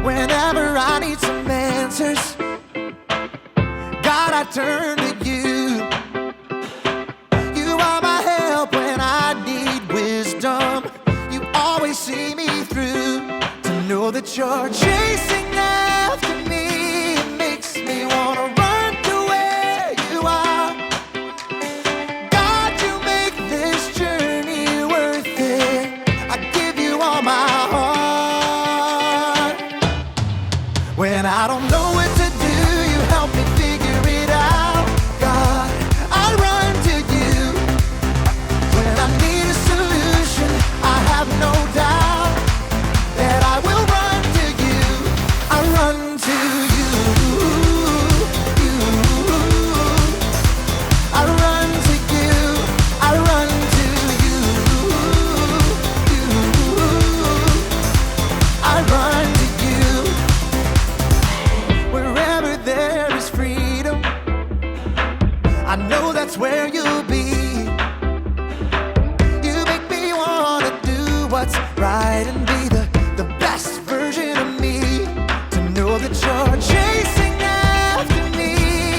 Whenever I need some answers, God, I turn to you. You are my help when I need wisdom. You always see me through. To know that you're chasing after me, it makes me wanna run to where you are. God, you make this journey worth it. I give you all my heart. When I don't know what to do, you help me figure it out. God, I run to you. When I need a solution, I have no doubt that I will run to you. I run to you. I run to you. I run to you. I run to you. Wherever there is freedom, I know that's where you'll be. You make me wanna do what's right and be the best version of me. To know that you're chasing after me,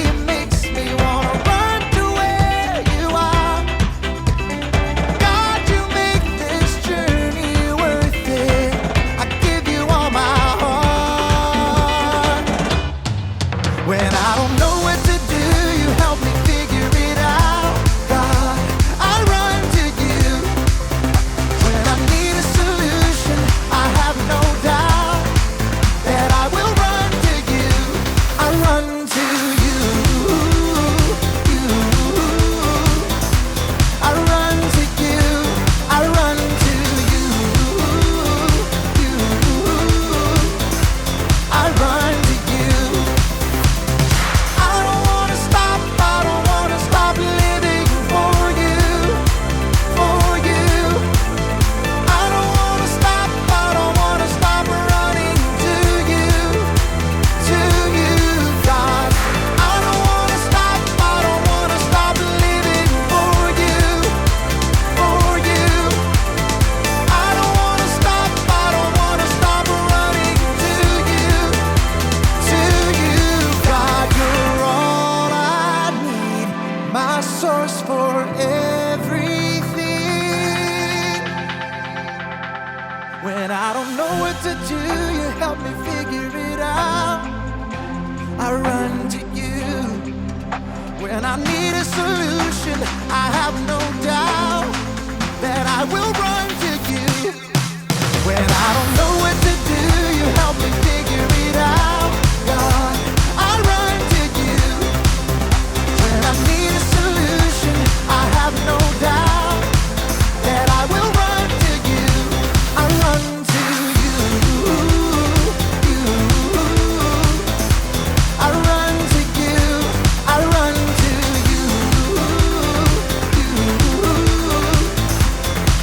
it makes me wanna run to where you are. God, you make this journey worth it. I give you all my heart. When I don't know what to do, you help me figure it out. God, I run to you. When I need a solution, I have no doubt that I will run to you. I run to you. I run to you. I run to you. I run to you. I don't wanna stop living for you, for you. I don't wanna stop running to you, God. I don't wanna stop living for you, for you. I don't wanna stop running to you, God. You're all I need, my source for everything. When I don't know what to do, you help me figure it out. I run to you. When I need a solution, I have no doubt that I will run to you. When I don't know what to do, you help me figure it out. God, I run to you. When I need a solution, I have no doubt that I will run to you. I run to you. I run to you. I run to you.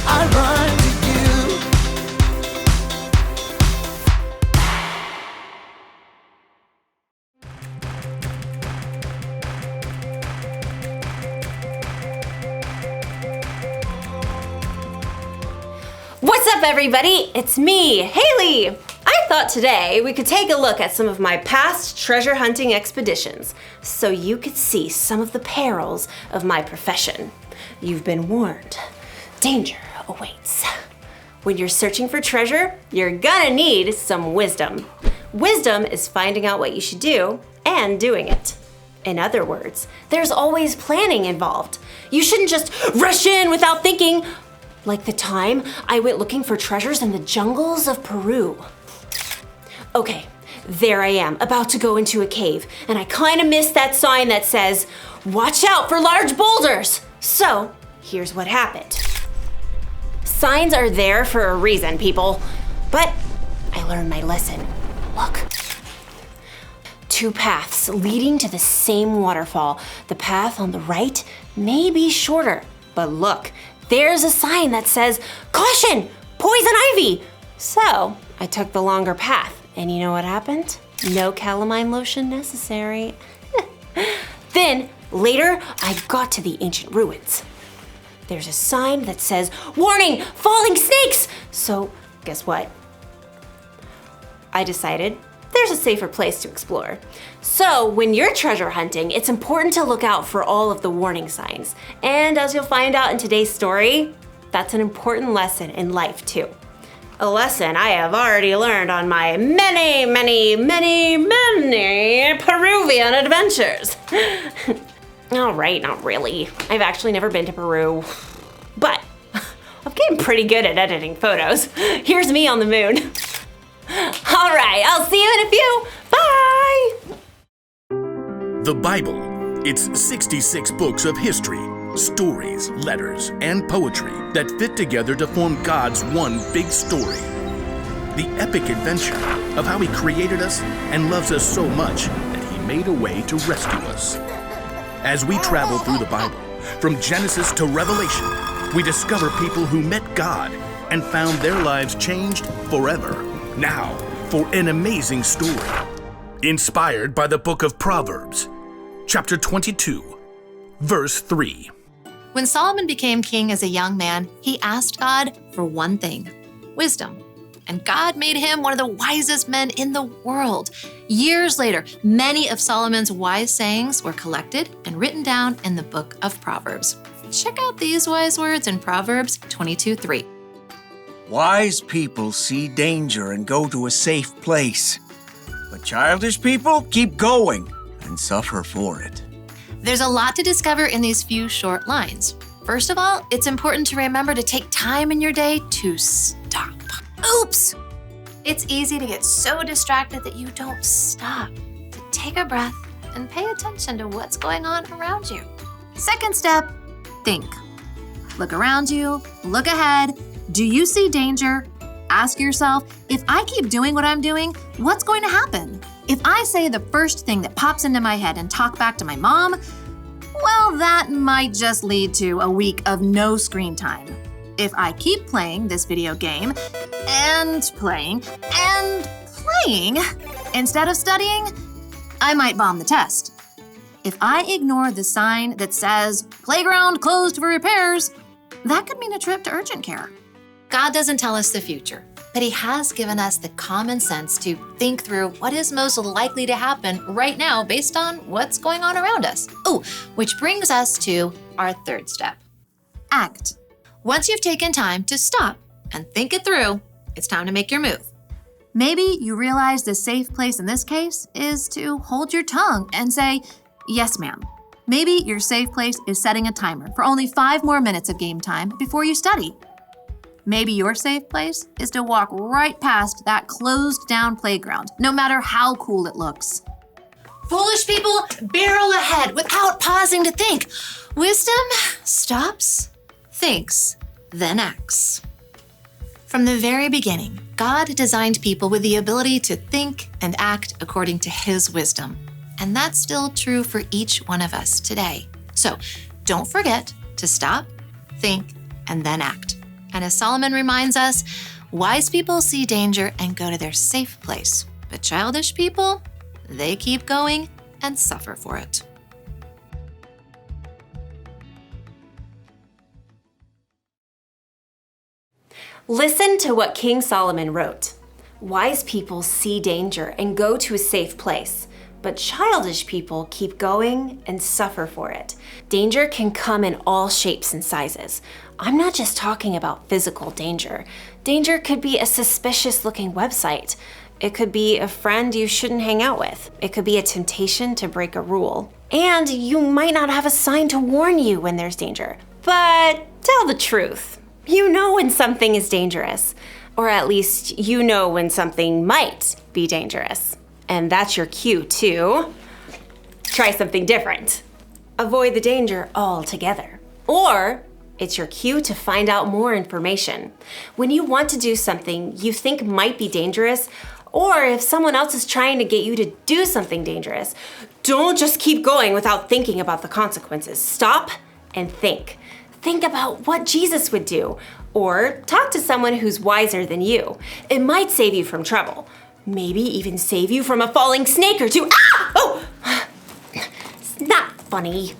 I run to you. What's up, everybody? It's me, Haley. I thought today we could take a look at some of my past treasure hunting expeditions so you could see some of the perils of my profession. You've been warned. Danger awaits. When you're searching for treasure, you're gonna need some wisdom. Wisdom is finding out what you should do and doing it. In other words, there's always planning involved. You shouldn't just rush in without thinking, like the time I went looking for treasures in the jungles of Peru. Okay, there I am, about to go into a cave, and I kinda missed that sign that says, "Watch out for large boulders." So, here's what happened. Signs are there for a reason, people. But I learned my lesson. Look. 2 paths leading to the same waterfall. The path on the right may be shorter, but look, there's a sign that says, "Caution! Poison ivy!" So I took the longer path, and you know what happened? No calamine lotion necessary. Then, later, I got to the ancient ruins. There's a sign that says, "Warning! Falling snakes!" So, guess what? I decided there's a safer place to explore. So, when you're treasure hunting, it's important to look out for all of the warning signs. And as you'll find out in today's story, that's an important lesson in life, too. A lesson I have already learned on my many Peruvian adventures. All right, not really. I've actually never been to Peru, but I'm getting pretty good at editing photos. Here's me on the moon. All right, I'll see you in a few. Bye! The Bible. It's 66 books of history, stories, letters, and poetry that fit together to form God's one big story. The epic adventure of how He created us and loves us so much that He made a way to rescue us. As we travel through the Bible, from Genesis to Revelation, we discover people who met God and found their lives changed forever. Now, for an amazing story. Inspired by the book of Proverbs, chapter 22, verse 3. When Solomon became king as a young man, he asked God for one thing: wisdom. And God made him one of the wisest men in the world. Years later, many of Solomon's wise sayings were collected and written down in the book of Proverbs. Check out these wise words in Proverbs 22:3. Wise people see danger and go to a safe place, but childish people keep going and suffer for it. There's a lot to discover in these few short lines. First of all, it's important to remember to take time in your day to stop. Oops! It's easy to get so distracted that you don't stop to take a breath and pay attention to what's going on around you. Second step, think. Look around you, look ahead. Do you see danger? Ask yourself, if I keep doing what I'm doing, what's going to happen? If I say the first thing that pops into my head and talk back to my mom, well, that might just lead to a week of no screen time. If I keep playing this video game and playing instead of studying, I might bomb the test. If I ignore the sign that says playground closed for repairs, that could mean a trip to urgent care. God doesn't tell us the future, but He has given us the common sense to think through what is most likely to happen right now based on what's going on around us. Oh, which brings us to our third step. Act. Once you've taken time to stop and think it through, it's time to make your move. Maybe you realize the safe place in this case is to hold your tongue and say, "Yes, ma'am." Maybe your safe place is setting a timer for only 5 more minutes of game time before you study. Maybe your safe place is to walk right past that closed down playground, no matter how cool it looks. Foolish people barrel ahead without pausing to think. Wisdom stops, thinks, then acts. From the very beginning, God designed people with the ability to think and act according to His wisdom. And that's still true for each one of us today. So don't forget to stop, think, and then act. And as Solomon reminds us, wise people see danger and go to their safe place. But childish people, they keep going and suffer for it. Listen to what King Solomon wrote. Wise people see danger and go to a safe place, but childish people keep going and suffer for it. Danger can come in all shapes and sizes. I'm not just talking about physical danger. Danger could be a suspicious-looking website. It could be a friend you shouldn't hang out with. It could be a temptation to break a rule. And you might not have a sign to warn you when there's danger. But tell the truth. You know when something is dangerous. Or at least you know when something might be dangerous. And that's your cue to try something different. Avoid the danger altogether. Or It's your cue to find out more information. When you want to do something you think might be dangerous, or if someone else is trying to get you to do something dangerous, don't just keep going without thinking about the consequences. Stop and think. Think about what Jesus would do, or talk to someone who's wiser than you. It might save you from trouble. Maybe even save you from a falling snake or two. Ah! Oh! It's not funny.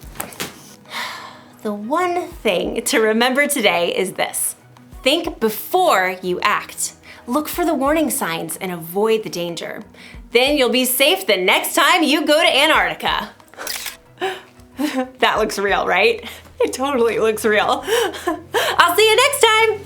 The one thing to remember today is this. Think before you act. Look for the warning signs and avoid the danger. Then you'll be safe the next time you go to Antarctica. That looks real, right? It totally looks real. I'll see you next time!